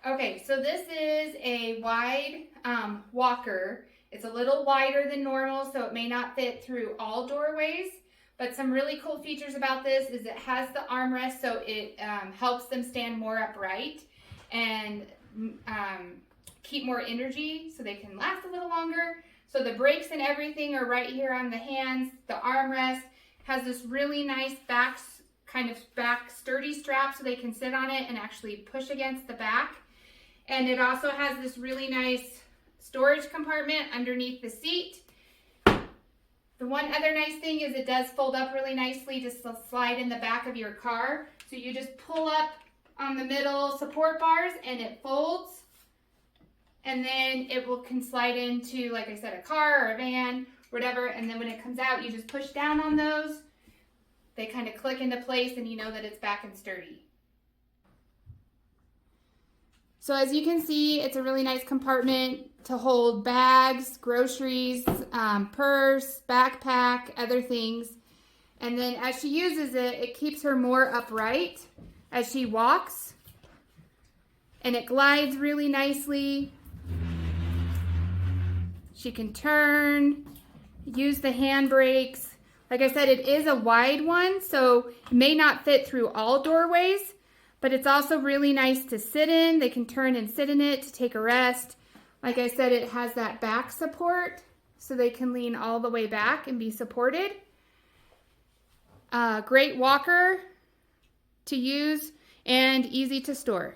Okay, so this is a wide walker. It's a little wider than normal, so it may not fit through all doorways. But some really cool features about this is it has the armrest, so it helps them stand more upright and keep more energy, so they can last a little longer. So the brakes and everything are right here on the hands. The armrest has this really nice back sturdy strap, so they can sit on it and actually push against the back. And it also has this really nice storage compartment underneath the seat. The one other nice thing is it does fold up really nicely to slide in the back of your car. So you just pull up on the middle support bars and it folds. And then it can slide into, like I said, a car or a van, whatever. And then when it comes out, you just push down on those. They kind of click into place and you know that it's back and sturdy. So as you can see, it's a really nice compartment to hold bags, groceries, purse, backpack, other things. And then as she uses it, it keeps her more upright as she walks. And it glides really nicely. She can turn, use the handbrakes. Like I said, it is a wide one, so it may not fit through all doorways, but it's also really nice to sit in. They can turn and sit in it to take a rest. Like I said, it has that back support, so they can lean all the way back and be supported. Great walker to use and easy to store.